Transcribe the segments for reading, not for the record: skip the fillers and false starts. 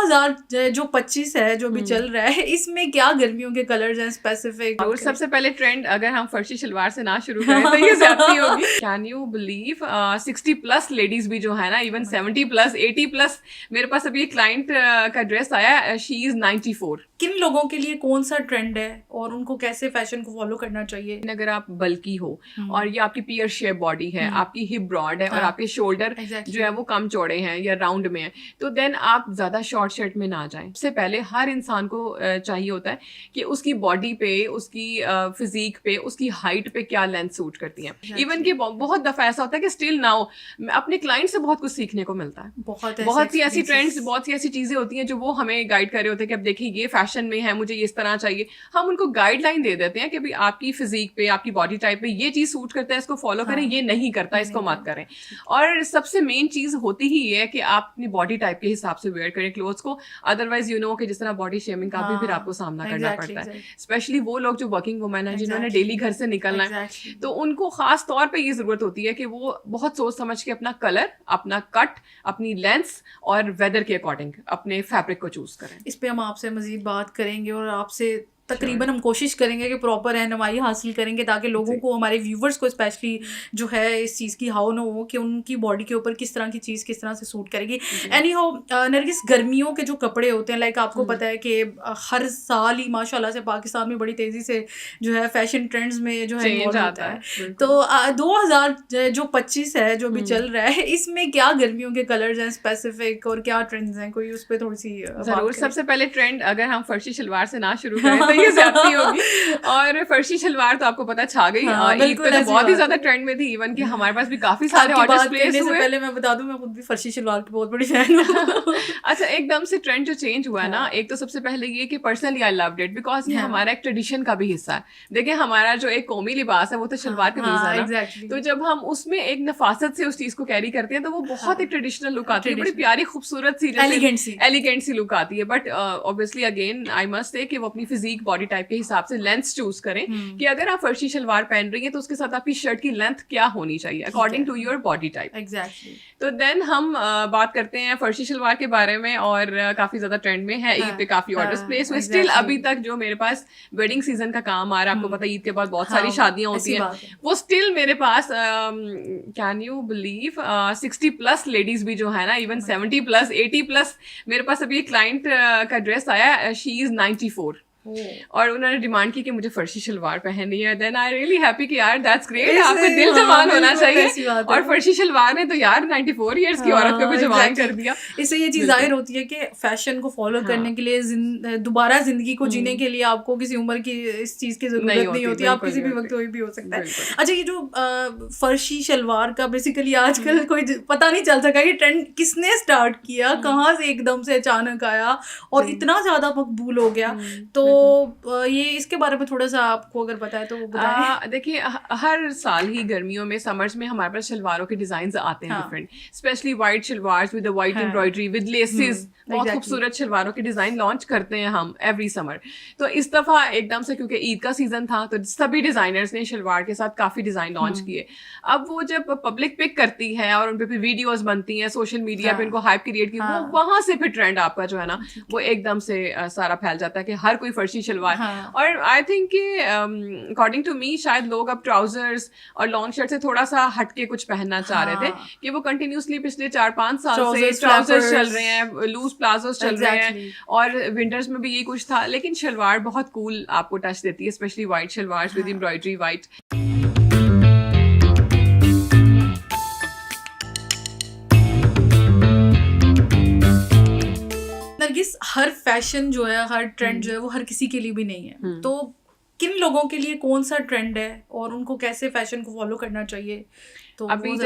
2025 है जो भी चल रहा है, इसमें क्या गर्मियों के कलर्स हैं स्पेसिफिक? और सबसे पहले ट्रेंड अगर हम फर्शी शलवार से ना शुरू करें तो ये ज्यादती होगी। कैन यू बिलीव 60+ लेडीज भी जो है ना, इवन 70+, 80+, मेरे पास अभी क्लाइंट का ड्रेस आया, शी इज 94। किन लोगों के लिए कौन सा ट्रेंड है और उनको कैसे फैशन को फॉलो करना चाहिए? अगर आप बल्की हो और ये आपकी पियर शेप बॉडी है, आपकी हिप ब्रॉड है और आपके शोल्डर जो है वो कम चौड़े हैं या राउंड में है, तो देन आप ज्यादा शॉर्ट शर्ट में ना जाएं। सबसे पहले हर इंसान को चाहिए होता है कि उसकी बॉडी पे, उसकी फिजिक पे, उसकी हाइट पे क्या लेंथ सूट करती है। इवन कि बहुत दफा ऐसा होता है कि स्टिल नाउ अपने क्लाइंट से बहुत कुछ सीखने को मिलता है। बहुत सी ऐसी ट्रेंड्स, बहुत सी ऐसी चीजें होती हैं जो वो हमें गाइड कर रहे होते हैं कि अब देखिए ये फैशन में है, मुझे इस तरह चाहिए। हम उनको गाइडलाइन दे देते हैं कि भाई आपकी फिजिक पे, आपकी बॉडी टाइप पे ये चीज सूट करता है, इसको फॉलो करें, ये नहीं करता, इसको मत करें। और सबसे मेन चीज होती ही ये है कि आप अपनी बॉडी टाइप के हिसाब से वेयर करें क्लोथ्स को। अदरवाइज कि जिस तरह बॉडी शेमिंग का भी फिर आपको सामना करना पड़ता है। स्पेशली वो लोग जो वर्किंग वुमेन है, जिन्होंने डेली घर से निकलना है, तो उनको खास तौर पे ये जरूरत होती है कि वो बहुत सोच समझ के अपना कलर, अपना कट, अपनी लेंथ और वेदर के अकॉर्डिंग अपने फैब्रिक को चूज करें। इस पे हम आपसे मजीद बात करेंगे और आपसे तकरीबन हम कोशिश करेंगे कि प्रॉपर रहनुमाई हासिल करेंगे ताकि लोगों को, हमारे व्यूवर्स को स्पेशली जो है इस चीज़ की हाव न हो कि उनकी बॉडी के ऊपर किस तरह की चीज़ किस तरह से सूट करेगी। एनी हाउ नरगिस, गर्मियों के जो कपड़े होते हैं, लाइक आपको पता है कि हर साल ही माशाल्लाह से पाकिस्तान में बड़ी तेज़ी से जो है फैशन ट्रेंड्स में जो है इन्वॉल्व होता है। तो 2025 है जो भी चल रहा है, इसमें क्या गर्मियों के कलर्स हैं स्पेसिफिक और क्या ट्रेंड्स हैं, कोई उस पर थोड़ी सी जरूर। सबसे पहले ट्रेंड अगर हम फर्शी शलवार से ना शुरू करें ये ज्यादती होगी। और फर्शी शलवार तो आपको पता छा गई, ईद पे तो बहुत ही ज्यादा ट्रेंड में थी। इवन कि हमारे पास भी काफी सारे ऑर्डर्स प्लेस हुए। पहले मैं बता दूं, मैं खुद भी फर्शी शलवार की बहुत बड़ी फैन हूं। अच्छा, एकदम से ट्रेंड जो चेंज हुआ ना, एक तो सबसे पहले ये कि personally I loved it because ये हमारा एक ट्रेडिशन का भी हिस्सा है। देखिए, हमारा जो एक कौमी लिबास है वो तो शलवार कमीज है ना, तो जब हम उसमें एक नफासत से उस चीज को कैरी करते हैं तो वो बहुत एक ट्रेडिशनल लुक आती है, बड़ी प्यारी खूबसूरत सी एलिगेंट सी लुक आती है। But obviously again I must say कि वो अपनी फिजिक, बॉडी टाइप के हिसाब से लेंथ चूज करें कि अगर आप फर्शी शलवार पहन रही हैं तो उसके साथ आपकी शर्ट की लेंथ क्या होनी चाहिए according to your body type. Exactly. तो देन हम बात करते हैं फर्शी शलवार के बारे में, और काफी ज्यादा ट्रेंड में है। ईद पे काफी ऑर्डर्स प्लेस हुए। स्टिल अभी तक जो मेरे पास वेडिंग सीजन का काम आ रहा है, आपको पता है ईद के बाद बहुत सारी शादियां होती हैं, वो स्टिल मेरे पास कैन यू बिलीव 60+ लेडीज भी जो है ना, इवन 70+, 80+, मेरे पास अभी क्लाइंट का ड्रेस आया, शी इज 94 और उन्होंने डिमांड की कि मुझे फर्शी शलवार पहननी है। देन आई रियली हैप्पी कि यार दैट्स ग्रेट, आपका दिल जवान होना चाहिए। और फर्शी शलवार ने तो यार 94 इयर्स की औरत को भी जवान कर दिया। इससे ये चीज जाहिर होती है कि फैशन को फॉलो करने के लिए, दोबारा जिंदगी को जीने के लिए आपको किसी उम्र की इस चीज की जरूरत नहीं होती, आप किसी भी वक्त कोई भी हो सकता है। अच्छा, ये जो फर्शी शलवार का बेसिकली आजकल कोई पता नहीं चल सका ये ट्रेंड किसने स्टार्ट किया, कहाँ से एकदम से अचानक आया और इतना ज्यादा मकबूल हो गया। तो ये इसके बारे में थोड़ा सा आपको अगर पता है तो वो बताएं। देखिए, हर साल ही गर्मियों में, समर्स में हमारे पास शलवारों के डिजाइन आते हैं different, specially white shalwar with white embroidery with laces, बहुत खूबसूरत शलवारों के डिजाइन लॉन्च करते हैं हम एवरी समर। तो इस दफा एकदम से क्योंकि ईद का सीजन था तो सभी डिजाइनर्स ने शलवार के साथ काफी डिजाइन लॉन्च किए। अब वो जब पब्लिक पिक करती है और उन पे फिर वीडियोस बनती हैं सोशल मीडिया पे, उनको हाइप क्रिएट की, वो वहां से फिर ट्रेंड आपका जो है ना वो एकदम से सारा फैल जाता है कि हर कोई फर्शी शलवार। और आई थिंक कि अकॉर्डिंग टू मी शायद लोग अब ट्राउजर्स और लॉन्ग शर्ट से थोड़ा सा हटके कुछ पहनना चाह रहे थे कि वो कंटिन्यूसली पिछले 4-5 साल से ट्राउजर्स चल रहे हैं, लूज प्लाजोस चल रहे हैं, और विंटर्स में भी यही कुछ था। लेकिन शलवार बहुत कूल आपको टच देती है, specially white shalwar with embroidery white. Nargis, हर फैशन जो है, हर ट्रेंड जो है वो हर किसी के लिए भी नहीं है। तो किन लोगों के लिए कौन सा ट्रेंड है और उनको कैसे फैशन को फॉलो करना चाहिए? तो अभी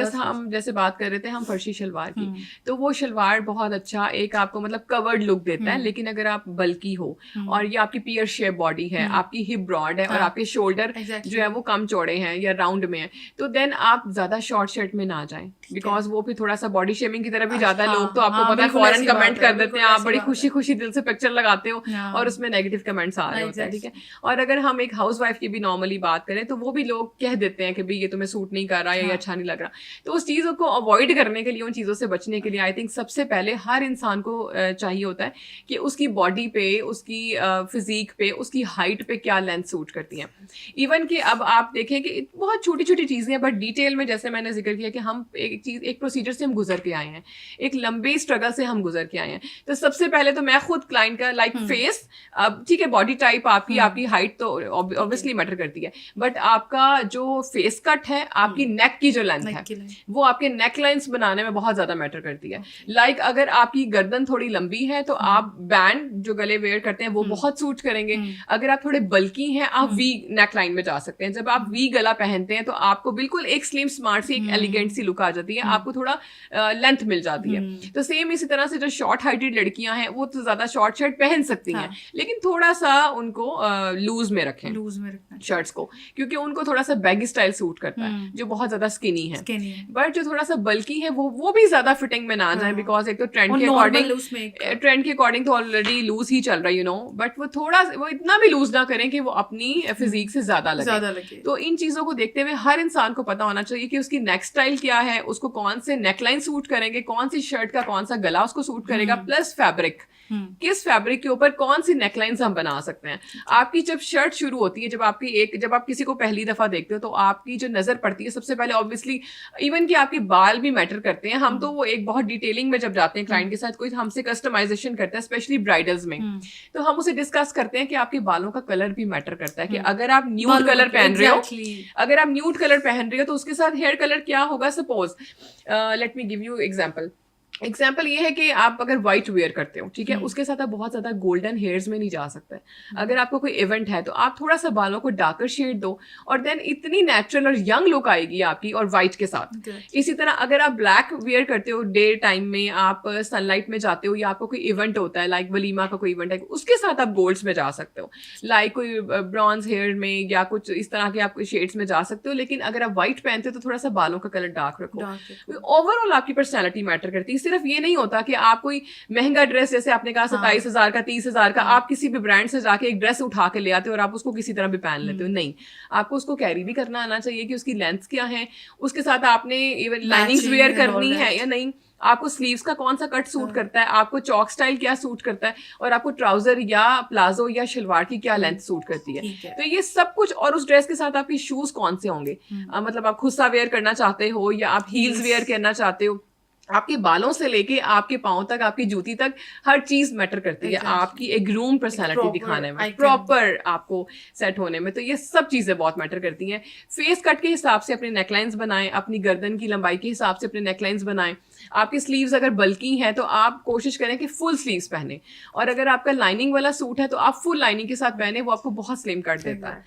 जैसे बात कर रहे थे हम फर्शी शलवार की, तो वो शलवार बहुत अच्छा एक आपको मतलब कवर्ड लुक देता है। लेकिन अगर आप बल्की हो और ये आपकी पियर शेप बॉडी है, आपकी हिप ब्रॉड है और आपके शोल्डर जो है वो कम चौड़े हैं या राउंड में है, तो देन आप ज्यादा शॉर्ट शर्ट में ना जाएं, बिकॉज वो भी थोड़ा सा बॉडी शेमिंग की तरफ भी जाता है। लोग तो आपको पता है फौरन कमेंट कर देते हैं, आप बड़ी खुशी खुशी दिल से पिक्चर लगाते हो और उसमें नेगेटिव कमेंट्स आ रहे होते हैं, ठीक है। और अगर हम एक हाउस वाइफ की भी नॉर्मली बात करें तो वो भी लोग कह देते हैं कि भाई ये तुम्हें सूट नहीं कर रहा है, ये अच्छा नहीं लग रहा। तो उस चीज़ों को अवॉइड करने के लिए, उन चीज़ों से बचने के लिए आई थिंक सबसे पहले हर इंसान को चाहिए होता है कि उसकी बॉडी पे, उसकी फिजिक पे, उसकी हाइट पे क्या लेंथ सूट करती हैं। इवन कि अब आप देखें कि बहुत छोटी छोटी चीज़ें हैं, बट डिटेल में जैसे मैंने जिक्र किया कि हम एक प्रोसीजर से हम गुजर के आए हैं, एक लंबे स्ट्रगल से हम गुजर के आए हैं। तो सबसे पहले तो मैं खुद क्लाइंट का फेस, अब ठीक है बॉडी टाइप आपकी हाइट तो ऑब्वियसली मैटर करती है, बट आपका जो फेस कट है, आपकी नेक की जो लेंथ है, वो आपके नेक लाइंस बनाने में बहुत ज्यादा मैटर करती है। लाइक अगर आपकी गर्दन थोड़ी लंबी है तो आप बैंड जो गले वेयर करते हैं वो बहुत सूट करेंगे। अगर आप थोड़े बल्की हैं, आप वी नेक लाइन में जा सकते हैं। जब आप वी गला पहनते हैं तो आपको बिल्कुल एक स्लिम स्मार्ट सी, एक एलिगेंट सी लुक आ जाती है, आपको थोड़ा लेंथ मिल जाती है। तो सेम इसी तरह से जो शॉर्ट हाइटेड लड़कियां हैं वो तो ज्यादा शॉर्ट शर्ट पहन सकती हैं, लेकिन थोड़ा सा उनको लूज में रखें शर्ट्स को, क्योंकि उनको थोड़ा सा बैगी स्टाइल सूट करता है जो बहुत ज्यादा स्किनी है। बट जो थोड़ा सा बल्की है वो भी ज्यादा फिटिंग में ना जाए, बिकॉज एक तो ट्रेंड के अकॉर्डिंग तो ऑलरेडी लूज ही चल रहा है, बट वो इतना भी लूज ना करें कि वो अपनी फिजिक से ज्यादा लगे। तो इन चीजों को देखते हुए हर इंसान को पता होना चाहिए कि उसकी नेक स्टाइल क्या है, उसको कौन से नेकलाइन सूट करेंगे, कौन सी शर्ट का कौन सा गला उसको सूट करेगा, प्लस फैब्रिक, किस फैब्रिक के ऊपर कौन सी नेकलाइंस हम बना सकते हैं। आपकी जब शर्ट शुरू होती है, जब आप किसी को पहली दफा देखते हो तो आपकी जो नजर पड़ती है सबसे पहले ऑब्वियसली, इवन कि आपके बाल भी मैटर करते हैं। हम तो वो एक बहुत डिटेलिंग में जब जाते हैं क्लाइंट के साथ, कोई हमसे कस्टमाइजेशन करता है स्पेशली ब्राइडल्स में, तो हम उसे डिस्कस करते हैं कि आपके बालों का कलर भी मैटर करता है, कि अगर आप न्यूड कलर पहन रहे हो तो उसके साथ हेयर कलर क्या होगा। Suppose let me give you example ये है कि आप अगर व्हाइट वेयर करते हो, ठीक है, उसके साथ आप बहुत ज्यादा गोल्डन हेयर्स में नहीं जा सकते। अगर आपको कोई इवेंट है तो आप थोड़ा सा बालों को डार्कर शेड दो, और देन इतनी नेचुरल और यंग लुक आएगी आपकी, और व्हाइट के साथ। इसी तरह अगर आप ब्लैक वेयर करते हो, डे टाइम में आप सनलाइट में जाते हो, या आपको कोई इवेंट होता है लाइक वलीमा का कोई इवेंट है, उसके साथ आप गोल्ड्स में जा सकते हो, लाइक कोई ब्रॉन्ज हेयर में या कुछ इस तरह के आप शेड्स में जा सकते हो। लेकिन अगर आप व्हाइट पहनते हो तो थोड़ा सा बालों का कलर डार्क रखो। ओवरऑल आपकी पर्सनैलिटी मैटर करती है। सिर्फ ये नहीं होता कि आप कोई महंगा ड्रेस, जैसे आपने कहा 27,000 का, 30,000 का, आप किसी भी ब्रांड से जाके एक ड्रेस उठा के ले आते हो और आप उसको किसी तरह भी पहन लेते हो। नहीं, आपको उसको कैरी भी करना आना चाहिए कि उसकी लेंथ क्या है, उसके साथ आपने इवन लाइनिंग्स वेयर करनी है या नहीं, आपको स्लीव्स का कौन सा कट सूट करता है, आपको चौक स्टाइल क्या सूट करता है, और आपको ट्राउजर या प्लाजो या शलवार की क्या लेंथ सूट करती है। तो ये सब कुछ, और उस ड्रेस के साथ आपके शूज कौन से होंगे, मतलब आप खुस्सा वेयर करना चाहते हो या आप हील्स वेयर करना चाहते हो, आपके बालों से लेके आपके पाँव तक, आपकी जूती तक, हर चीज मैटर करती है आपकी एक ग्रूम पर्सनालिटी दिखाने में, प्रॉपर आपको सेट होने में। तो ये सब चीजें बहुत मैटर करती हैं। फेस कट के हिसाब से अपने नेकलाइंस बनाएं, अपनी गर्दन की लंबाई के हिसाब से अपने नेकलाइंस बनाएं। आपकी स्लीव्स अगर बल्की हैं तो आप कोशिश करें कि फुल स्लीव्स पहने, और अगर आपका लाइनिंग वाला सूट है तो आप फुल लाइनिंग के साथ पहने, वो आपको बहुत स्लिम कट देता है।